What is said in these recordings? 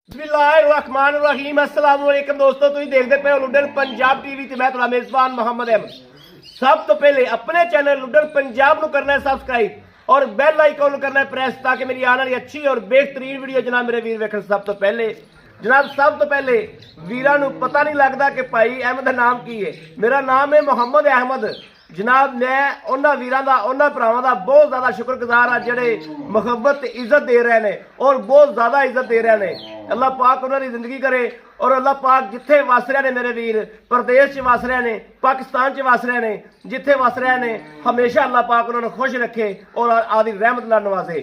बिस्मिल्लाहिर्रहमानिर्रहीम अस्सलाम वालेकुम दोस्तों, तुम देखते पे हो लुडन पंजाब टीवी ते मैं तुम्हारा मेजबान मोहम्मद अहमद। सब तो पहले अपने चैनल लुडन पंजाब को करना है सब्सक्राइब और बेल आइकॉन करना है प्रेस ताकि मेरी आने वाली अच्छी और बेहतरीन वीडियो जनाब मेरे वीर वेखण। सब तो पहले जनाब सब तो पहले वीरां नूं पता नहीं लगता कि भाई अहमद का नाम की है। मेरा नाम है मोहम्मद अहमद। जनाब मैं उन्होंने वीरां दा उन्होंने भरावां दा बहुत ज़्यादा शुक्रगुजार हाँ जिहड़े मुहब्बत इज्जत दे रहे हैं और बहुत ज़्यादा इज्जत दे रहे हैं। अल्लाह पाक उन्होंने जिंदगी करे और अल्लाह पाक जिथे वस रहे हैं मेरे वीर, प्रदेश च वस रहे हैं, पाकिस्तान च वस रहे हैं, जिथे वस रहे हैं हमेशा अल्लाह पाक उन्होंने खुश रखे और आदि रहमत नाल नवाजे।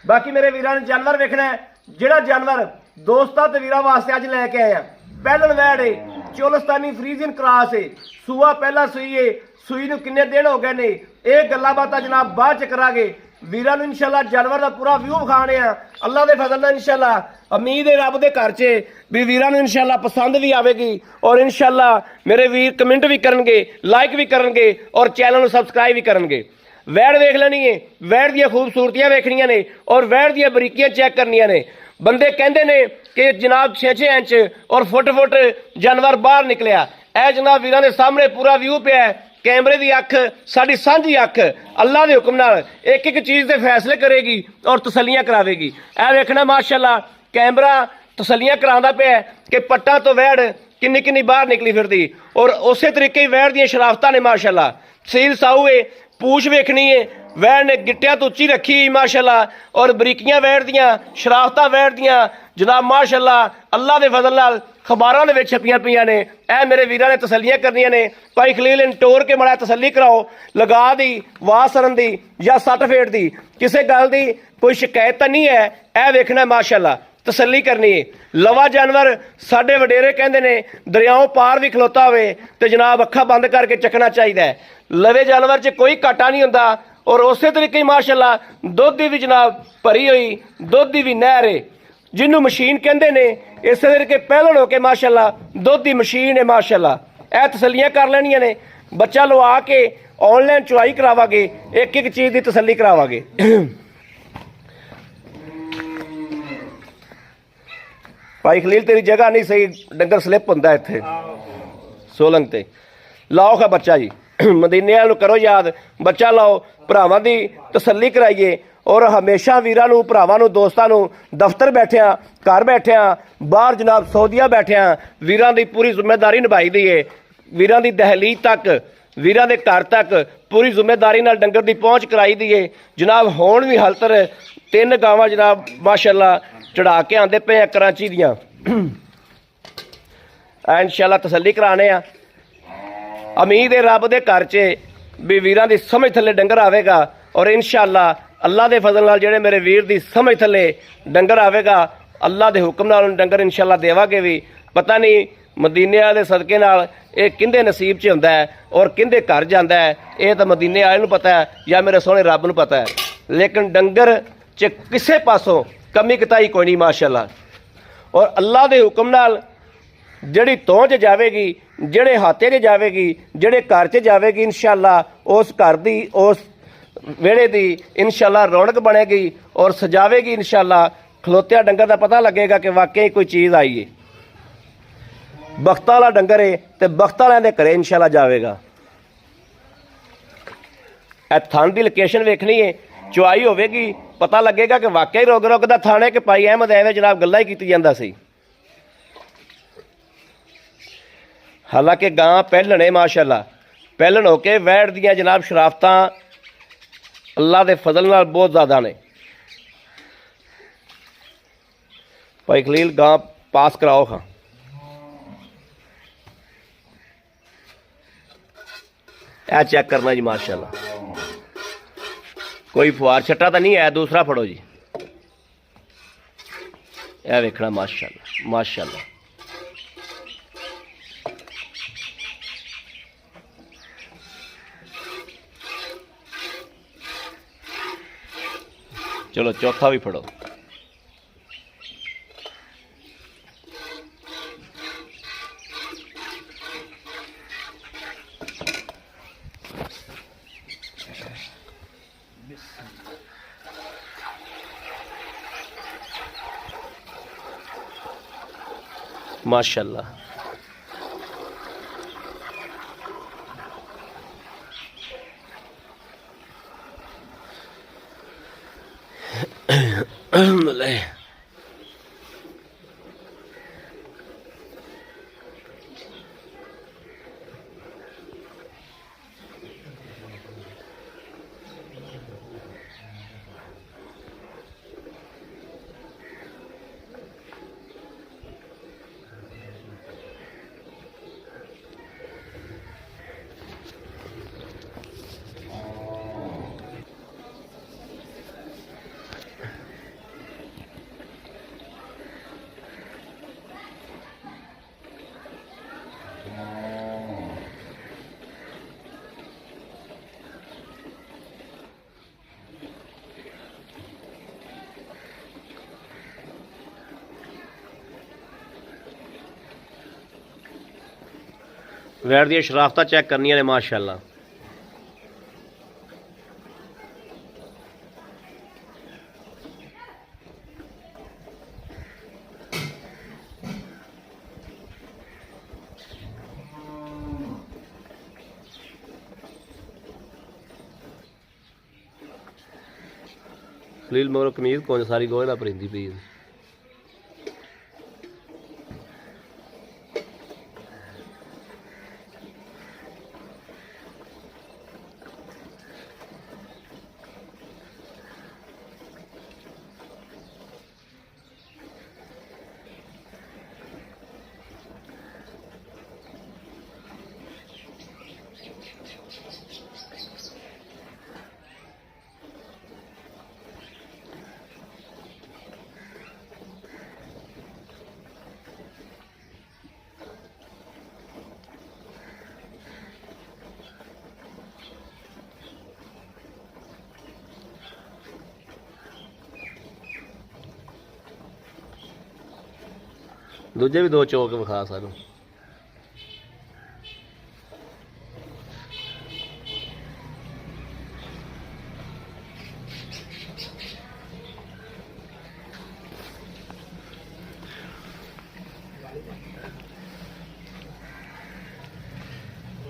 बाकी मेरे वीरां ने जानवर वेखना है, जिहड़ा जानवर दोस्तां ते वीरां वास्ते अज लैके आए हैं। पहलन वैड़ है, चोलस्तानी फ्रीजिंग क्रॉस है, सूआ पहला सूई है, सूई नूं किन्ने दिन हो गए ने, ये गल्लां बातां जनाब बाद च करांगे। वीरां नूं इंशाअल्लाह जानवर का पूरा व्यू विखाने आ अल्लाह के फजल नाल। इंशाअल्लाह उम्मीद है रब दे घर च भी वीरां नूं इंशाअल्लाह पसंद भी आवेगी और इंशाअल्लाह मेरे वीर कमेंट भी करनगे, लाइक भी करनगे और चैनल नूं सबसक्राइब भी करनगे। वैड़ वेख लेनी है, वैड़ दी खूबसूरतियां वेखनियां ने और वैड़ दी बरीकियां चेक करनियां ने। बंदे कहंदे ने कि जनाब 6-6 इंच और फुट जानवर बाहर निकलिया। ए जनाब वीरां दे सामने पूरा व्यू पिया है। कैमरे की अख साड़ी सांझी अख अल्लाह के हुक्म नाल एक एक चीज़ के फैसले करेगी और तसलियां करावेगी। ए देखना माशाअल्लाह कैमरा तसलियां करांदा पिया कि पट्टा तो वैड़ किन्नी किन्नी बाहर निकली फिरदी और उस तरीके ही वैड़ दी शराफतां ने माशाअल्लाह। सील साऊ है, पूछ वेखनी है, वैड़ ने गिट्टियां तो उच्ची रखी माशाअल्लाह और बरीकियां वैड़ दियां, शराफतां वैड़ दियां जनाब माशाअल्लाह अल्लाह के फजल नाल खबारां दे विच छपियां पईयां ने। ए मेरे वीरां ने तसलियां करनियां ने। भाई खलील इन टोर के मड़ा तसली कराओ, लगा दी वाह सरन दी या सट फेट दी किसी गल दी कोई शिकायत तो नहीं है। ए वेखना माशाअल्लाह तसली करनी है। लवा जानवर साडे वडेरे कहंदे ने दरियाओं पार भी खलोता होवे ते जनाब अखा बंद करके चकना चाहिए है। लवे जानवर च कोई घाटा नहीं हुंदा और उस तरीके माशाअल्लाह दुध दी भी जनाब भरी हुई दुध दी भी नहर है जिन्होंने मशीन कहते ने। इस करके पहलन हो के माशाअल्लाह दुध की मशीन है माशाअल्लाह। यह तसलियां कर लैनियां ने। बच्चा लवा के ऑनलाइन चुवाई करावांगे, एक एक चीज़ की तसली करावांगे। भाई खलील तेरी जगह नहीं सही, डंगर स्लिप होंदा इत्थे सोलंग ते। लाओ खा बच्चा जी मदीने वालों करो याद, बच्चा लाओ, भरावां दी तसली कराइए और हमेशा वीरां नूं भरावां नूं दोस्तां नूं दफ्तर बैठिया घर बैठिया बाहर जनाब सऊदीया बैठिया वीरां दी पूरी जिम्मेदारी निभाई दी है। वीरां दी दहलीज तक वीरां दे घर तक पूरी जिम्मेदारी नाल डंगर दी पहुँच कराई दी है जनाब। होण भी हलतर 3 गावां जनाब माशाअल्लाह चढ़ा के आंदे पे कराची दियां। इंशाअल्लाह तसली कराने आ। उम्मीद है रब दे घर च भी वीरां दी समझ थल्ले डंगर आवेगा और इंशाअल्लाह अल्लाह के फजल नाल जेड़े मेरे वीर दी समझ थल्ले डंगर आवेगा अल्लाह के हुक्म नाल डंगर इंशाअल्लाह देवांगे भी। पता नहीं मदीने वाले सदके नाल ये किंदे नसीब च हुंदा है और किंदे घर जांदा है, ये तो मदीने वाले नूं पता है या मेरे सोहणे रब नूं पता है। लेकिन डंगर च किसे पासों कमी कताई कोई नहीं माशाअल्लाह। और अल्लाह के हुक्म नाल जिहड़ी तौं च जावेगी, जिहड़े हाथे च जावेगी, जिहड़े घर च जावेगी इंशाअल्लाह उस घर दी उस वेड़े दी इंशाअल्लाह रौनक बनेगी और सजावेगी इंशाअल्लाह। खलोत्या डंगर का पता लगेगा कि वाकई कोई चीज़ आई है। बख्त वाला डंगर है तो बख्त वालियां दे घरे इंशाअल्लाह जावेगा। थान की लोकेशन वेखनी है, चुआई होवेगी, पता लगेगा कि वाकई रोग रोग का थान है कि भाई अहमद एवें जनाब गल्लां ही कीती जांदा सी। हालांकि गां पहलन है माशाअल्लाह, पहलन होके वैड़ दियां जनाब शराफतां अल्लाह के फजल नाल बहुत ज़्यादा ने। भाई खलील गां पास कराओ खां। ए चेक करना जी माशाअल्लाह, कोई फुहार छट्टा तो नहीं है। दूसरा फड़ो जी, यह वेखना माशाअल्लाह माशाअल्लाह। चलो चौथा भी फड़ो। माशाल्लाह। वैट दी शराफत चेक करनियां ने माशाल्लाह। खलील मगर कमीज कौन सारी गोहे ना परिंदी पी। दूजे भी दो चौक विखा सानू।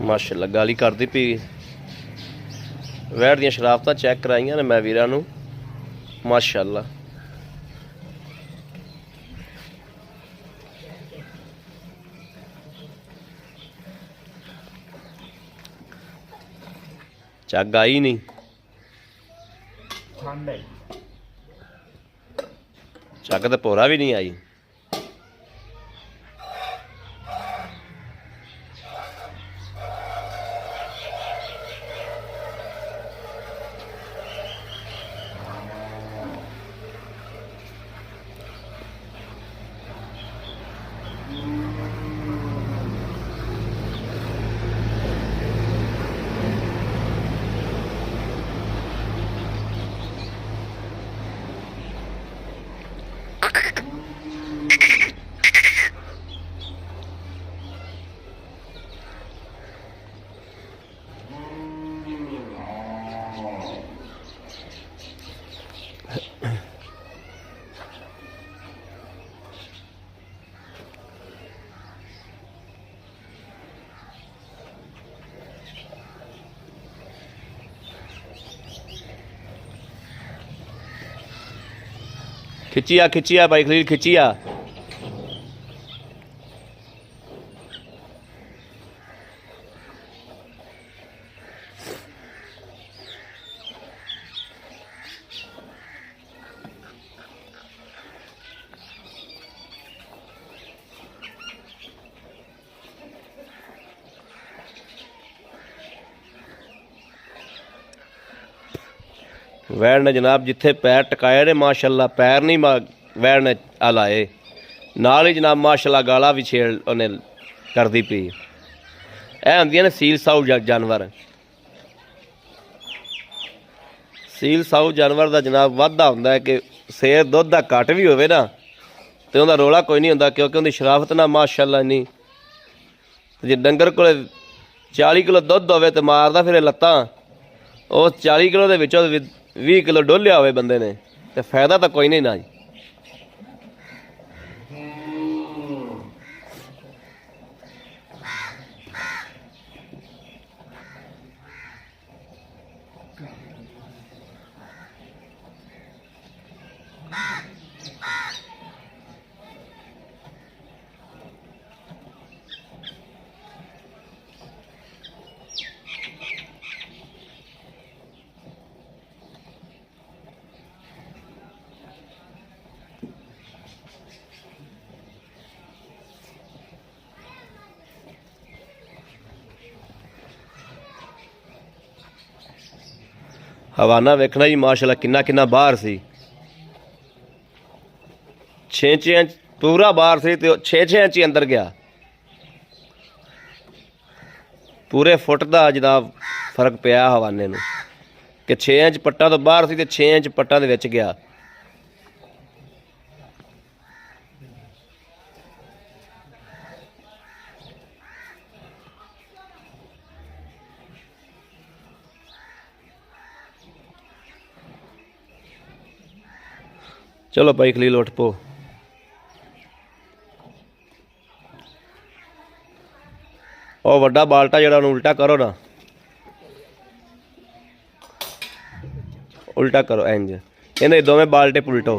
माशाल्लाह गाली करदी पी। वैट दी शराफतां चेक कराइयां ने मैं वीरां नू माशाल्लाह। ਚੱਗ ਆਈ ਨਹੀਂ ਚੱਗ ਤੇ ਭੋਰਾ ਵੀ ਨਹੀਂ ਆਈ। खिचिया भाई खलील खिचिया। वैड़ ने जनाब जिथे पैर टकाए ने माशाल्लाह पैर नहीं वैड़ ने हलाए नाल ही जनाब माशाल्लाह गाला भी छेड़ उन्हें करदी पी। ਇਹ ਹੁੰਦੀਆਂ ਨੇ ਸੀਲ ਸਾਊ ਜਾਨਵਰ। ਸੀਲ ਸਾਊ ਜਾਨਵਰ ਦਾ ਜਨਾਬ ਵਾਧਾ ਹੁੰਦਾ ਹੈ ਕਿ ਸੇਰ ਦੁੱਧ ਦਾ ਘੱਟ ਵੀ ਹੋਵੇ ਨਾ ਤੇ ਉਹਦਾ ਰੋਲਾ ਕੋਈ ਨਹੀਂ ਹੁੰਦਾ ਕਿਉਂਕਿ ਉਹਦੀ ਸ਼ਰਾਫਤ ਨਾਲ ਮਾਸ਼ਾਅੱਲਾ ਇੰਨੀ। ਜੇ ਡੰਗਰ ਕੋਲ 40 ਕਿਲੋ ਦੁੱਧ ਹੋਵੇ ਤੇ ਮਾਰਦਾ ਫਿਰ ਲੱਤਾਂ ਉਸ 40 ਕਿਲੋ ਦੇ ਵਿੱਚੋਂ 20 ਕਿਲੋ ਡੋਲਿਆ ਹੋਵੇ ਬੰਦੇ ਨੇ ਤੇ ਫਾਇਦਾ ਤਾਂ ਕੋਈ ਨਹੀਂ ਨਾ ਜੀ। हवाना वेखना जी माशाल्लाह किन्ना किन्ना बाहर सी 6 इंच पूरा बाहर सी ते 6 इंच ही अंदर गया पूरे फुट का जनाब फर्क पिया हवाने नूं कि 6 इंच पट्टा तो बाहर सी ते 6 इंच पट्टा दे विच गया। चलो भाई खलील उठ पो। और वड्डा बाल्टा जरा उल्टा करो ना, उल्टा करो इंज इन्हें दोवें बाल्टे पुलटो,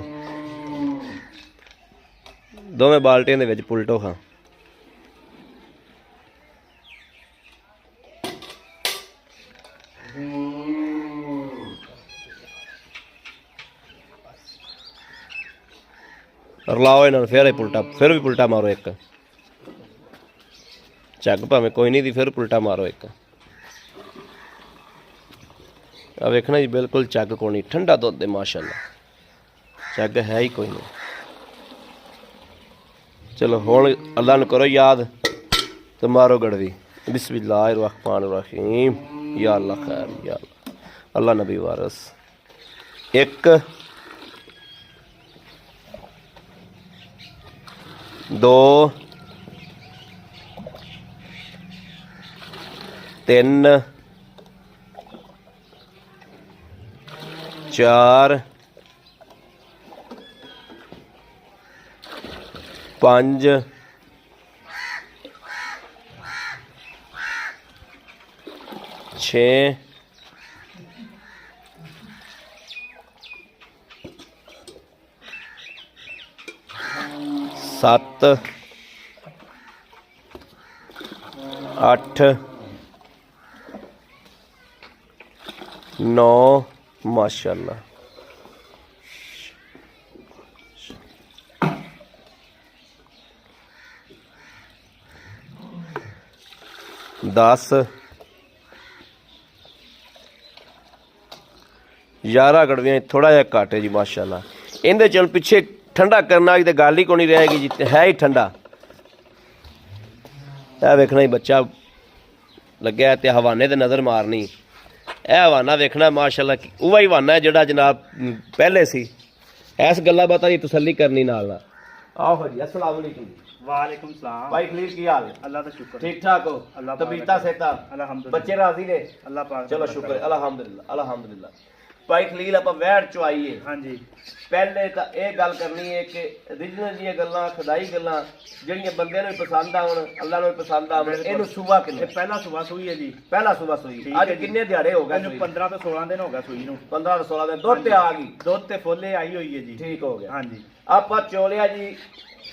दोवें बाल्टे दे विच पुलटो। हाँ रलाओ इन्होंने फिर पुलटा, फिर भी पुलटा मारो एक झग भावें कोई नहीं दी, फिर पुलटा मारो एक। आ वेखना जी बिल्कुल झग कोई नहीं, ठंडा दुध दे माशाल्लाह, झग है ही कोई नहीं। चलो हुण अल्लाह नूं करो याद तो मारो गड़वी। बिस्मिल्लाहिर्रहमानिर्रहीम। या अल्लाह खैर, या अल्लाह नबी वारस। एक 2 3 4 5 6 7 8 9 माशाल्लाह 10 11 गड़वियाँ थोड़ा जहा घट है जी माशाल्लाह। इहदे चल पिछे ठंडा करना की तो गल ही कोनी रहेगी जी, है ही ठंडा। यह वेखना ही बच्चा लग्या तो हवाने ते नज़र मारनी। यह हवाना वेखना माशाल्लाह उह ही हवाना है जिहड़ा जनाब पहले सी। इस गल्ला बातां दी तसल्ली करनी नाल। आओ जी, अस्सलाम वालेकुम। वालेकुम सलाम। भाई खलील की हाल है? अल्लाह का शुक्र, ठीक ठाक हो? अल्लाह तबीयत सेहत अल्हम्दुलिल्लाह, बच्चे राजी ने? अल्लाह पाक चलो शुक्र अल्हम्दुलिल्लाह अल्हम्दुलिल्लाह। भाई खलील आप वैड़ चो आईए। हाँ जी, पहले तो यह गल करनी है कि रिजनल दी गल्लां खुदाई गल्लां ਜਿਹੜੀਆਂ ਬੰਦੇ ਨੂੰ ਪਸੰਦ ਆਉਣ, ਅੱਲਾ ਨੂੰ ਪਸੰਦ ਆਉਣ, ਇਹਨੂੰ ਸੂਆ ਕਿੰਨੇ? पहला सुबह सुई है जी। ਪਹਿਲਾ ਸੂਆ ਸੂਈ। ठीक ਅੱਜ है जी। ਕਿੰਨੇ ਦਿਹਾੜੇ ਹੋ ਗਏ? ਇਹਨੂੰ 15 ਤੋਂ 16 ਦਿਨ ਹੋ ਗਿਆ ਸੂਈ ਨੂੰ। 15 ਤੋਂ 16 ਦਿਨ ਦੁੱਧ ਤੇ ਆ ਗਈ। ਦੁੱਧ ਤੇ ਫੁੱਲੇ ਆਈ ਹੋਈ ਹੈ ਜੀ। ਠੀਕ ਹੋ ਗਿਆ। हाँ जी, ਆਪਾਂ ਚੋਲਿਆ ਜੀ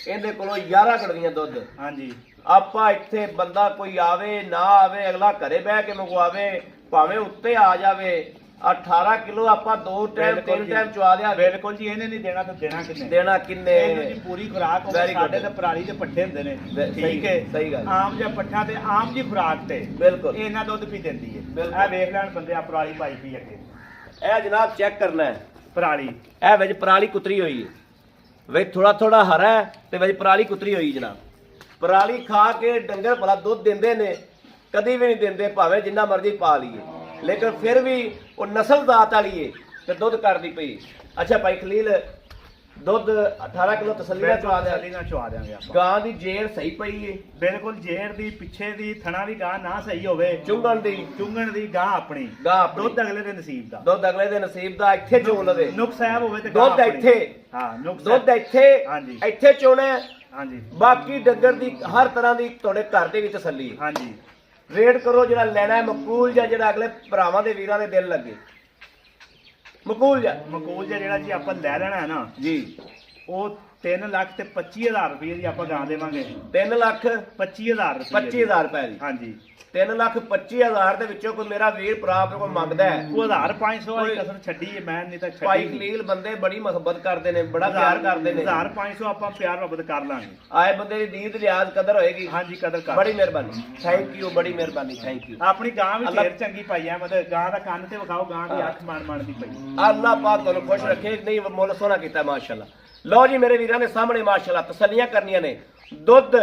ਇਹਦੇ ਕੋਲੋਂ 11 ਕੜਵੀਆਂ ਦੁੱਧ। हाँ जी, ਆਪਾਂ ਇੱਥੇ ਬੰਦਾ ਕੋਈ ਆਵੇ ਨਾ ਆਵੇ, ਅਗਲਾ ਘਰੇ ਬਹਿ ਕੇ ਮੰਗਵਾਵੇ, ਭਾਵੇਂ ਉੱਤੇ ਆ ਜਾਵੇ। 18 ਕਿਲੋ ਆਪਾਂ 2 ਟਾਈਮ 3 ਟਾਈਮ ਚਵਾ ਲਿਆ। ਬਿਲਕੁਲ ਜੀ। ਇਹਨੇ ਨਹੀਂ ਦੇਣਾ ਤਾਂ ਦੇਣਾ ਕਿੰਨੇ? ਦੇਣਾ ਕਿੰਨੇ? ਇਹਨੂੰ ਜੀ ਪੂਰੀ ਖੁਰਾਕ ਹੋਵੇ। Very good। ਸਾਡੇ ਤੇ ਪਰਾਲੀ ਦੇ ਪੱਠੇ ਹੁੰਦੇ ਨੇ, ਸਹੀ- ਠੀਕ ਹੈ, ਸਹੀ ਗੱਲ। ਆਮ ਜਿਹਾ ਪੱਠਾ ਤੇ ਆਮ ਜੀ ਖੁਰਾਕ ਤੇ ਬਿਲਕੁਲ ਇਹ ਇਹਨਾਂ ਦੁੱਧ ਪੀ ਦਿੰਦੀ ਹੈ। ਬਿਲਕੁਲ। ਇਹ ਵੇਖ ਲੈਣ ਬੰਦੇ ਆ ਪਰਾਲੀ ਪਾਈ ਪੀ ਅੱਗੇ। ਇਹ ਜਨਾਬ ਚੈੱਕ ਕਰਨਾ ਹੈ। ਪਰਾਲੀ ਇਹ ਵਿੱਚ ਪਰਾਲੀ ਕੁਤਰੀ ਹੋਈ ਹੈ, ਵਿੱਚ ਥੋੜਾ ਥੋੜਾ ਹਰਾ ਹੈ ਤੇ ਵਿੱਚ ਪਰਾਲੀ ਕੁਤਰੀ ਹੋਈ ਜਨਾਬ। ਪਰਾਲੀ ਖਾ ਕੇ ਡੰਗਰ ਭਲਾ ਦੁੱਧ ਦਿੰਦੇ ਨੇ? ਕਦੀ ਵੀ ਨਹੀਂ ਦਿੰਦੇ, ਭਾਵੇਂ ਜਿੰਨਾ ਮਰਜ਼ੀ ਪਾ ਲਈਏ, ਲੇਕਿਨ ਫਿਰ ਵੀ ਉਹ ਨਸਲ ਦਾਤ ਵਾਲੀ ਏ ਤੇ ਦੁੱਧ ਕਰਦੀ ਪਈ। ਅੱਛਾ ਭਾਈ ਖਲੀਲ, ਦੁੱਧ 18 ਕਿਲੋ ਤਸੱਲੀ ਨਾਲ ਚਵਾ ਦਿਆ? ਤਸੱਲੀ ਨਾਲ ਚਵਾ ਦਿਆਂਗੇ ਆਪਾਂ। ਗਾਂ ਦੀ ਜੇਰ ਸਹੀ ਪਈ ਏ? ਬਿਲਕੁਲ। ਜੇਰ ਦੀ, ਪਿੱਛੇ ਦੀ, ਥਣਾ ਦੀ ਗਾਂ ਨਾ ਸਹੀ ਹੋਵੇ, ਚੁੰਗਣ ਦੀ? ਚੁੰਗਣ ਦੀ ਗਾਂ ਆਪਣੀ, ਗਾਂ ਆਪਣੀ। ਦੁੱਧ ਅਗਲੇ ਦੇ ਨਸੀਬ ਦਾ। ਦੁੱਧ ਅਗਲੇ ਦੇ ਨਸੀਬ ਦਾ। ਇੱਥੇ ਚੋਣ ਲਵੇ। ਨੁਕਸ ਸਾਹਿਬ ਹੋਵੇ ਤੇ ਗਾਂ ਦੁੱਧ ਆਪਣੀ। ਇੱਥੇ? ਹਾਂ, ਨੁਕਸ ਦੁੱਧ ਇੱਥੇ? ਹਾਂਜੀ। ਇੱਥੇ ਚੋਣਾ ਹੈ। ਹਾਂਜੀ, ਬਾਕੀ ਡੰਗਰ ਦੀ ਹਰ ਤਰ੍ਹਾਂ ਦੀ ਤੁਹਾਡੇ ਘਰ ਦੇ ਵਿੱਚ ਤਸੱਲੀ ਹੈ। ਹਾਂਜੀ। ਰੇਟ ਕਰੋ ਜਿਹੜਾ ਲੈਣਾ ਹੈ ਮਕਬੂਲ ਜਾਂ ਜਿਹੜਾ ਅਗਲੇ ਭਰਾਵਾਂ ਦੇ ਵੀਰਾਂ ਦੇ ਦਿਲ ਲੱਗੇ। ਮਕਬੂਲ ਜਾਂ ਮਕੂਲ ਜਿਹੜਾ ਜੀ ਆਪਾਂ ਲੈ ਲੈਣਾ ਹੈ ਨਾ ਜੀ, ਉਹ 3,25,000 ਰੁਪਏ ਦੀ ਆਪਾਂ ਗਾਂ ਦੇਵਾਂਗੇ। 3,25,000 25,000 ਰੁਪਏ ਦੀ। ਹਾਂਜੀ 3,25,000 ਦੇ ਵਿੱਚੋਂ ਕੋਈ ਮੇਰਾ ਵੀਰ ਭਰਾ ਆਪਣੇ ਕੋਲ ਮੰਗਦਾ ਹੈ, ਉਹ 1,500 ਵਾਲੀ ਕਸਰ ਛੱਡੀ ਹੈ, ਮੈਂ ਨਹੀਂ ਤਾਂ ਭਾਈ ਛੱਡੀ ਖਲੀਲ ਬੰਦੇ ਬੜੀ ਮੁਹੱਬਤ ਕਰਦੇ ਨੇ, ਬੜਾ ਪਿਆਰ ਕਰਦੇ ਨੇ। 1,500 ਆਪਾਂ ਪਿਆਰ ਮੁਹੱਬਤ ਕਰ ਲਾਂਗੇ। ਆਏ ਬੰਦੇ ਦੀ ਦੀਦ ਲਿਆਜ਼ ਕਦਰ ਹੋਏਗੀ। ਹਾਂਜੀ ਕਦਰ ਕਰ। ਬੜੀ ਮਿਹਰਬਾਨੀ, ਥੈਂਕ ਯੂ, ਬੜੀ ਮਿਹਰਬਾਨੀ, ਥੈਂਕ ਯੂ। ਆਪਣੀ ਗਾਂ ਵੀ ਢੇਰ ਚੰਗੀ ਪਾਈ ਹੈ, ਮਤਲਬ ਗਾਂ ਦਾ ਕੰਨ ਤੇ ਵਿਖਾਓ, ਗਾਂ ਦੀ ਅੱਖ ਮਾਣ ਦੀ ਪਈ। ਅੱਲਾਹ ਪਾਕ ਤੁਹਾਨੂੰ ਖੁਸ਼ ਰੱਖੇ। ਨਹੀਂ ਮੁੱਲ ਸੋਹਣਾ ਕੀਤਾ ਮਾਸ਼ਾਅੱਲਾ। ਲਓ ਜੀ ਮੇਰੇ ਵੀਰਾਂ ਦੇ ਸਾਹਮਣੇ ਮਾਸ਼ਾਅੱਲਾ ਤਸੱਲੀਆਂ ਕਰਨੀਆਂ ਨੇ। ਦੁੱਧ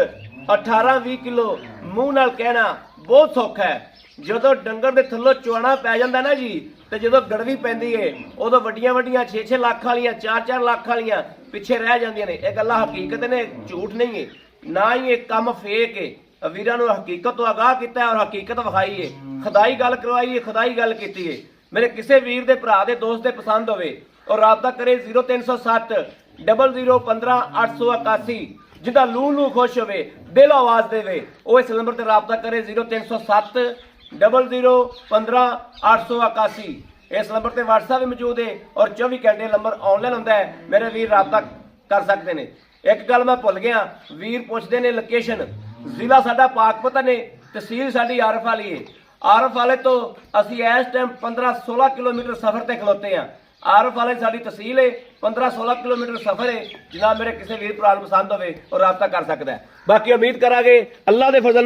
18-20 ਕਿਲੋ ਮੂੰਹ ਨਾਲ ਕਹਿਣਾ ਬਹੁਤ ਸੌਖਾ ਹੈ। ਜਦੋਂ ਡੰਗਰ ਦੇ ਥੱਲੋਂ ਚੁਆਣਾ ਪੈ ਜਾਂਦਾ ਨਾ ਜੀ, ਤੇ ਜਦੋਂ ਗੜਵੀ ਪੈਂਦੀ ਏ ਉਦੋਂ ਵੱਡੀਆਂ 6-6 ਲੱਖ ਵਾਲੀਆਂ 4-4 ਲੱਖ ਵਾਲੀਆਂ ਪਿੱਛੇ ਰਹਿ ਜਾਂਦੀਆਂ ਨੇ। ਇਹ ਗੱਲਾਂ ਹਕੀਕਤ ਨੇ, ਝੂਠ ਨਹੀਂ ਏ, ਨਾ ਹੀ ਇਹ ਕੰਮ ਫੇਕ ਏ। ਵੀਰਾਂ ਨੂੰ ਹਕੀਕਤ ਤੋਂ ਆਗਾਹ ਕੀਤਾ ਔਰ ਹਕੀਕਤ ਵਿਖਾਈ ਏ, ਖੁਦਾਈ ਗੱਲ ਕਰਵਾਈ ਏ, ਖੁਦਾਈ ਗੱਲ ਕੀਤੀ ਏ। ਮੇਰੇ ਕਿਸੇ ਵੀਰ ਦੇ ਭਰਾ ਦੇ ਦੋਸਤ ਦੇ ਪਸੰਦ ਹੋਵੇ ਔਰ ਰਾਬਤਾ ਕਰੇ 0307 00 15 881। ਜਿਹਦਾ ਲੂ ਖੁਸ਼ ਹੋਵੇ, ਦਿਲ ਆਵਾਜ਼ ਦੇਵੇ, ਉਹ ਇਸ ਨੰਬਰ ਤੇ ਰਾਬਤਾ ਕਰੇ 0307 00 15 881। ਇਸ ਨੰਬਰ ਤੇ WhatsApp ਵੀ ਮੌਜੂਦ ਹੈ ਔਰ 24 ਘੰਟੇ ਨੰਬਰ ਆਨਲਾਈਨ ਹੁੰਦਾ ਹੈ। ਮੇਰੇ ਵੀਰ ਰਾਬਤਾ ਕਰ ਸਕਦੇ ਨੇ। ਇੱਕ ਗੱਲ ਮੈਂ ਭੁੱਲ ਗਿਆ, ਵੀਰ ਪੁੱਛਦੇ ਨੇ ਲੋਕੇਸ਼ਨ। ਜ਼ਿਲ੍ਹਾ ਸਾਡਾ ਪਾਕਪਤਨ ਹੈ, ਤਹਿਸੀਲ ਸਾਡੀ ਆਰਫ ਵਾਲੀ ਹੈ। ਆਰਫ ਵਾਲੇ ਤੋਂ ਅਸੀਂ ਇਸ ਟਾਈਮ 15-16 ਕਿਲੋਮੀਟਰ ਸਫ਼ਰ ਤੇ ਖਲੋਤੇ ਹਾਂ। ਆਰਫ ਵਾਲੇ ਸਾਡੀ ਤਹਿਸੀਲ ਹੈ, 15-16 ਕਿਲੋਮੀਟਰ ਸਫ਼ਰ ਹੈ। ਜਨਾਬ ਮੇਰੇ ਕਿਸੇ ਵੀਰ ਭਰਾ ਨੂੰ ਪਸੰਦ ਹੋਵੇ ਔਰ ਰਾਬਤਾ ਕਰ ਸਕਦਾ ਹੈ। ਬਾਕੀ ਉਮੀਦ ਕਰਾਂਗੇ ਅੱਲਾਹ ਦੇ ਫਜ਼ਲ